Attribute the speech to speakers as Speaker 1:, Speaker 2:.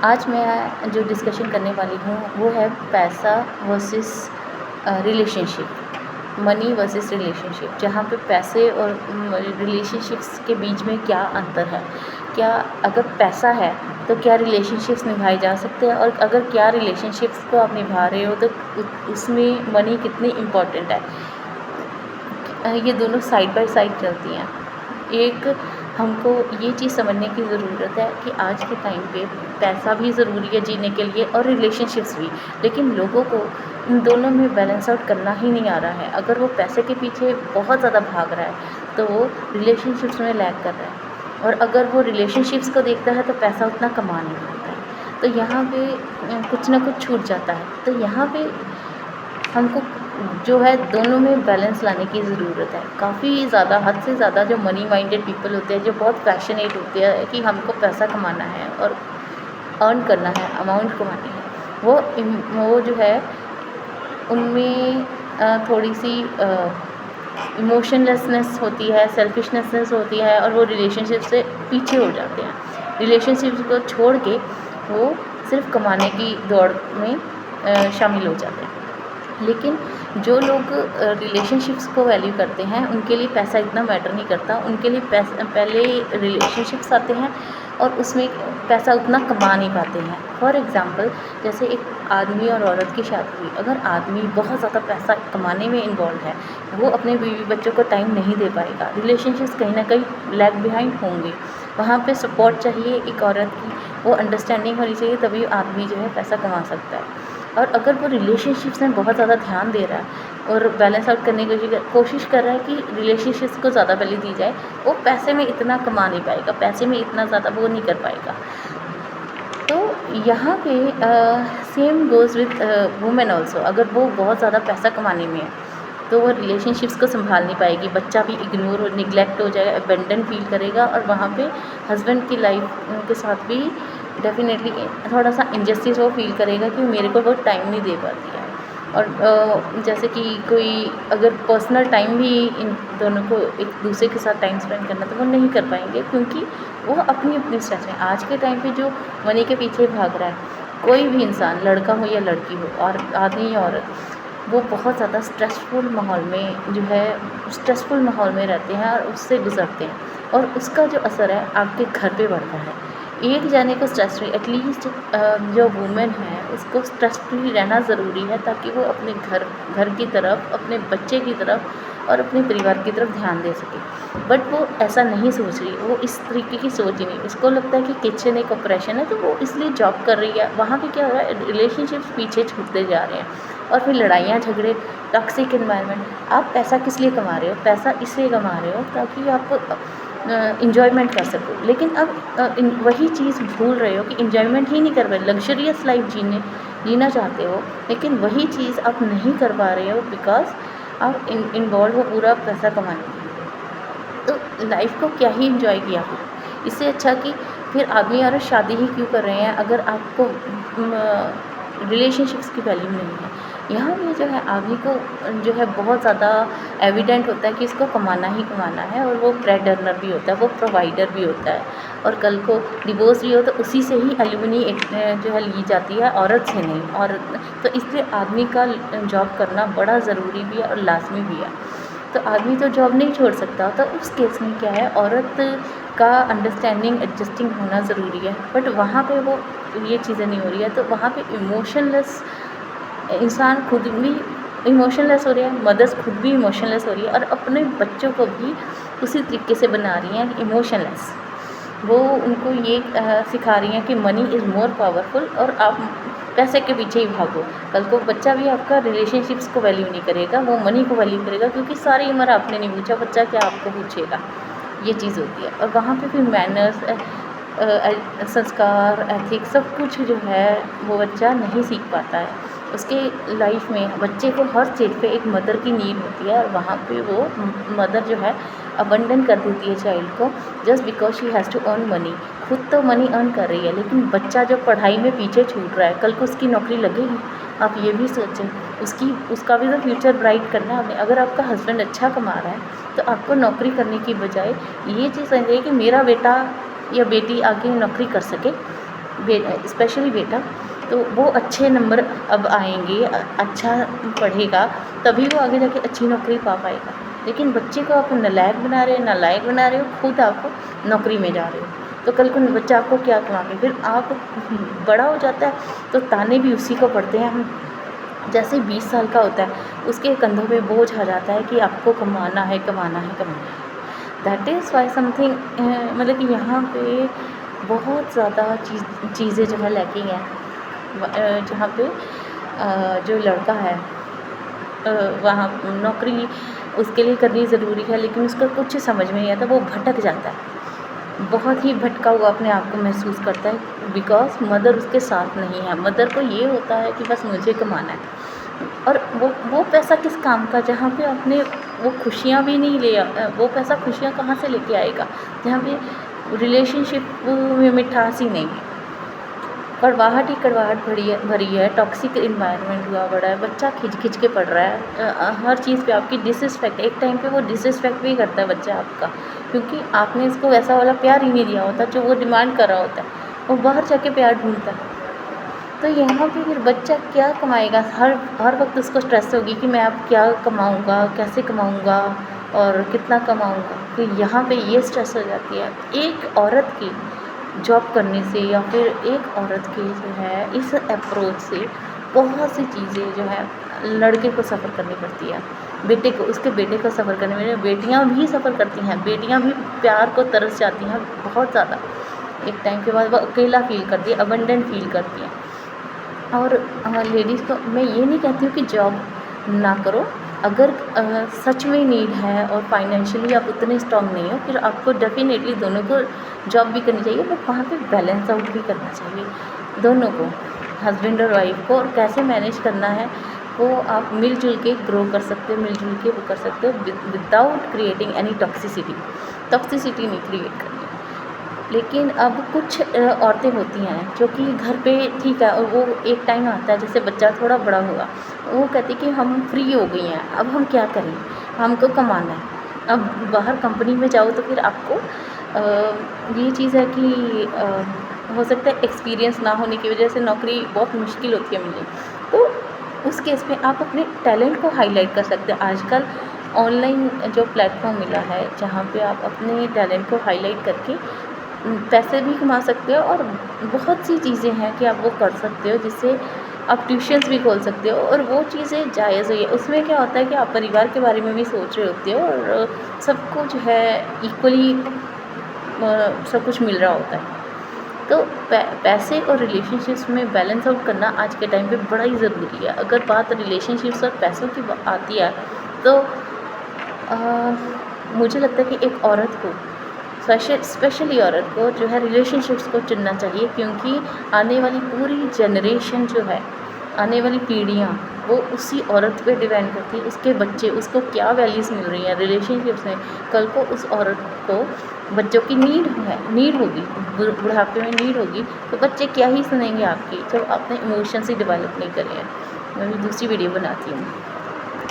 Speaker 1: आज मैं जो डिस्कशन करने वाली हूँ वो है पैसा versus relationship, money versus relationship, जहाँ पे पैसे और रिलेशनशिप्स के बीच में क्या अंतर है। क्या अगर पैसा है तो क्या रिलेशनशिप्स निभाए जा सकते हैं, और अगर क्या रिलेशनशिप्स को आप निभा रहे हो तो उसमें मनी कितनी इम्पोर्टेंट है। ये दोनों साइड बाय साइड चलती हैं। एक हमको ये चीज़ समझने की ज़रूरत है कि आज के टाइम पे पैसा भी ज़रूरी है जीने के लिए और रिलेशनशिप्स भी, लेकिन लोगों को इन दोनों में बैलेंस आउट करना ही नहीं आ रहा है। अगर वो पैसे के पीछे बहुत ज़्यादा भाग रहा है तो वो रिलेशनशिप्स में लैग कर रहा है, और अगर वो रिलेशनशिप्स को देखता है तो पैसा उतना कमा नहीं पाता है। तो यहाँ पे कुछ ना कुछ छूट जाता है। तो यहाँ पे हमको जो है दोनों में बैलेंस लाने की ज़रूरत है। काफ़ी ज़्यादा, हद से ज़्यादा जो मनी माइंडेड पीपल होते हैं, जो बहुत पैशनेट होते हैं कि हमको पैसा कमाना है और अर्न करना है, अमाउंट कमानी है, वो जो है उनमें थोड़ी सी इमोशनलेसनेस होती है, सेल्फिशनेसनेस होती है, और वो रिलेशनशिप से पीछे हो जाते हैं। रिलेशनशिप को छोड़ के वो सिर्फ कमाने की दौड़ में शामिल हो जाते हैं। लेकिन जो लोग रिलेशनशिप्स को वैल्यू करते हैं उनके लिए पैसा इतना मैटर नहीं करता। उनके लिए पहले रिलेशनशिप्स आते हैं और उसमें पैसा उतना कमा नहीं पाते हैं। फॉर एग्ज़ाम्पल, जैसे एक आदमी और औरत की शादी हुई, अगर आदमी बहुत ज़्यादा पैसा कमाने में इन्वॉल्व है, वो अपने बीवी बच्चों को टाइम नहीं दे पाएगा। रिलेशनशिप्स कहीं ना कहीं लैग बिहाइंड होंगे। वहाँ पे सपोर्ट चाहिए एक औरत की, वो अंडरस्टैंडिंग होनी चाहिए, तभी आदमी जो है पैसा कमा सकता है। और अगर वो रिलेशनशिप्स में बहुत ज़्यादा ध्यान दे रहा है और बैलेंस आउट करने की कोशिश कर रहा है कि रिलेशनशिप्स को ज़्यादा वैल्यू दी जाए, वो पैसे में इतना कमा नहीं पाएगा, पैसे में इतना ज़्यादा वो नहीं कर पाएगा। तो यहाँ पे same goes with women also. अगर वो बहुत ज़्यादा पैसा कमाने में है तो वो रिलेशनशिप्स को संभाल नहीं पाएगी, बच्चा भी इग्नोर और निगलेक्ट हो जाएगा, अबेंडन फील करेगा, और वहाँ पे हस्बैंड की लाइफ के साथ भी डेफिनेटली थोड़ा सा इंजस्टिस वो फील करेगा कि मेरे को वो टाइम नहीं दे पाती है। और जैसे कि कोई अगर पर्सनल टाइम भी इन दोनों को एक दूसरे के साथ टाइम स्पेंड करना, तो वो नहीं कर पाएंगे, क्योंकि वो अपनी अपनी स्ट्रेस में। आज के टाइम पे जो मनी के पीछे भाग रहा है, कोई भी इंसान, लड़का हो या लड़की हो, और आदमी या औरत, वो बहुत ज़्यादा स्ट्रेसफुल माहौल में जो है स्ट्रेसफुल माहौल में रहते हैं और उससे गुजरते हैं, और उसका जो असर है आपके घर पे पड़ता है। एक जाने को स्ट्रेस फ्री, एटलीस्ट जो वुमेन है उसको स्ट्रेस फ्री रहना ज़रूरी है, ताकि वो अपने घर की तरफ, अपने बच्चे की तरफ और अपने परिवार की तरफ ध्यान दे सके। बट वो ऐसा नहीं सोच रही, वो इस तरीके की सोच ही नहीं। उसको लगता है कि किचन एक ऑपरेशन है, तो वो इसलिए जॉब कर रही है। वहाँ पे क्या हो रहा है, रिलेशनशिप्स पीछे छूटते जा रहे हैं, और फिर लड़ाइयाँ झगड़े, टॉक्सिक एनवायरनमेंट। आप पैसा किस लिए कमा रहे हो? पैसा इसलिए कमा रहे हो ताकि आप इंजॉयमेंट कर सको। लेकिन अब वही चीज़ भूल रहे हो कि इंजॉयमेंट ही नहीं कर रहे, लग्जरियस लाइफ जीना चाहते हो, लेकिन वही चीज़ आप नहीं कर पा रहे हो बिकॉज आप इन्वॉल्व हो पूरा पैसा कमाने में। तो लाइफ को क्या ही इंजॉय किया फिर। इससे अच्छा कि फिर आदमी और शादी ही क्यों कर रहे हैं अगर आपको रिलेशनशिप्स की वैल्यू नहीं है। यहाँ पे जो है आदमी को जो है बहुत ज़्यादा एविडेंट होता है कि इसको कमाना ही कमाना है, और वो ब्रेड अर्नर भी होता है, वो प्रोवाइडर भी होता है, और कल को डिवोर्स भी हो तो उसी से ही एलिमनी जो है ली जाती है, औरत से नहीं। और तो इसलिए आदमी का जॉब करना बड़ा ज़रूरी भी है और लाजमी भी है। तो आदमी तो जॉब नहीं छोड़ सकता, तो उस केस में क्या है, औरत का अंडरस्टैंडिंग एडजस्टिंग होना ज़रूरी है। बट वहाँ पे वो ये चीज़ें नहीं हो रही है, तो वहाँ पे इमोशनलेस इंसान खुद भी इमोशनलेस हो रहा है, मदर्स खुद भी इमोशनलेस हो रही है, और अपने बच्चों को भी उसी तरीके से बना रही हैं इमोशनलेस। वो उनको ये सिखा रही हैं कि मनी इज़ मोर पावरफुल, और आप पैसे के पीछे ही भागो। कल को बच्चा भी आपका रिलेशनशिप्स को वैल्यू नहीं करेगा, वो मनी को वैल्यू करेगा, क्योंकि सारी उम्र आपने नहीं पूछा, बच्चा क्या आपको पूछेगा। ये चीज़ होती है। और वहाँ पे फिर मैनर्स, संस्कार, एथिक्स, सब कुछ जो है वो बच्चा नहीं सीख पाता है। उसके लाइफ में बच्चे को हर स्टेज पे एक मदर की नीड होती है, और वहाँ पे वो मदर जो है अबंडन कर देती है चाइल्ड को, just because she has to earn money. खुद तो मनी अर्न कर रही है, लेकिन बच्चा जो पढ़ाई में पीछे छूट रहा है, कल को उसकी नौकरी लगेगी। आप ये भी सोचें, उसका भी तो फ्यूचर ब्राइट करना है आपने। अगर आपका हस्बैंड अच्छा कमा रहा है तो आपको नौकरी करने की बजाय ये चीज़ समझिए कि मेरा बेटा या बेटी आगे नौकरी कर सके, स्पेशली बेटा, तो वो अच्छे नंबर अब आएंगे, अच्छा पढ़ेगा, तभी वो आगे जाके अच्छी नौकरी पा पाएगा। लेकिन बच्चे को आप नालायक बना रहे हो, नालायक बना रहे हो, खुद आप नौकरी में जा रहे हो, तो कल को बच्चा आपको क्या कमाएगा? फिर आप बड़ा हो जाता है तो ताने भी उसी को पड़ते हैं। जैसे 20 साल का होता है, उसके कंधों पे बोझ आ जाता है कि आपको कमाना है, कमाना है, कमाना है। दैट इज़ वाई समथिंग, मतलब कि यहाँ पे बहुत ज़्यादा चीज़ें जो है लैकिंग है। जहाँ पे जो लड़का है, वहाँ नौकरी उसके लिए करनी ज़रूरी है, लेकिन उसका कुछ समझ में नहीं आता, वो भटक जाता है, बहुत ही भटका हुआ अपने आप को महसूस करता है, बिकॉज़ मदर उसके साथ नहीं है। मदर को ये होता है कि बस मुझे कमाना है, और वो पैसा किस काम का, जहाँ पे अपने वो खुशियाँ भी नहीं वो पैसा खुशियाँ कहाँ से लेके आएगा, जहाँ पे रिलेशनशिप में मिठास ही नहीं, कड़वाहट ही कड़वाहट भरी है, टॉक्सिक इन्वायरमेंट हुआ बड़ा है, बच्चा खिंच के पढ़ रहा है, हर चीज़ पे आपकी डिसरिस्पेक्ट, एक टाइम पे वो डिसरिस्पेक्ट भी करता है बच्चा आपका, क्योंकि आपने इसको वैसा वाला प्यार ही नहीं दिया होता जो वो डिमांड कर रहा होता है, वो बाहर जाके प्यार ढूंढता है। तो यहाँ पे फिर बच्चा क्या कमाएगा, हर वक्त उसको स्ट्रेस होगी कि मैं अब क्या कमाऊँगा, कैसे कमाऊँगा और कितना कमाऊँगा। फिर यहाँ पे ये स्ट्रेस हो जाती है। एक औरत की जॉब करने से या फिर एक औरत की जो है इस अप्रोच से बहुत सी चीज़ें जो है लड़के को सफ़र करनी पड़ती है, उसके बेटे को सफ़र करने में, बेटियाँ भी सफ़र करती हैं, बेटियाँ भी प्यार को तरस जाती हैं बहुत ज़्यादा। एक टाइम के बाद वो अकेला फ़ील करती है, अबंडेंट फ़ील करती हैं। और लेडीज़ को मैं ये नहीं कहती हूँ कि जॉब ना करो, अगर सच में नीड है और फाइनेंशियली आप उतने स्ट्रॉन्ग नहीं हो, फिर आपको डेफिनेटली दोनों को जॉब भी करनी चाहिए, बट वहाँ पे बैलेंस आउट भी करना चाहिए दोनों को, हस्बैंड और वाइफ को। और कैसे मैनेज करना है वो आप मिलजुल के ग्रो कर सकते हो, मिलजुल के वो कर सकते हो, विदाउट क्रिएटिंग एनी टॉक्सिसिटी नहीं क्रिएट करनी। लेकिन अब कुछ औरतें होती हैं जो कि घर पे ठीक है, और वो एक टाइम आता है जैसे बच्चा थोड़ा बड़ा होगा, वो कहती कि हम फ्री हो गई हैं, अब हम क्या करें, हमको कमाना है। अब बाहर कंपनी में जाओ तो फिर आपको ये चीज़ है कि हो सकता है एक्सपीरियंस ना होने की वजह से नौकरी बहुत मुश्किल होती है मिलनी, तो उस केस में आप अपने टैलेंट को हाईलाइट कर सकते हैं। आजकल ऑनलाइन जो प्लेटफॉर्म मिला है जहाँ पे आप अपने टैलेंट को हाईलाइट करके पैसे भी कमा सकते हो, और बहुत सी चीज़ें हैं कि आप वो कर सकते हो, जिससे आप ट्यूशन्स भी खोल सकते हो, और वो चीज़ें जायज़ हुई है। उसमें क्या होता है कि आप परिवार के बारे में भी सोच रहे होते हो, और सबको जो है इक्वली सब कुछ मिल रहा होता है। तो पैसे और रिलेशनशिप्स में बैलेंस आउट करना आज के टाइम पे बड़ा ही ज़रूरी है। अगर बात रिलेशनशिप्स और पैसों की आती है तो मुझे लगता है कि एक औरत को, स्पेशली औरत को जो है रिलेशनशिप्स को चुनना चाहिए, क्योंकि आने वाली पूरी जनरेशन जो है, आने वाली पीढ़ियाँ वो उसी औरत पे डिपेंड करती है, उसके बच्चे, उसको क्या वैल्यूज़ मिल रही हैं रिलेशनशिप्स में। कल को उस औरत को बच्चों की नीड होगी, बुढ़ापे में नीड होगी, तो बच्चे क्या ही सुनेंगे आपकी, जब आपने इमोशंस ही डेवलप नहीं करे हैं। मैं भी दूसरी वीडियो बनाती हूँ।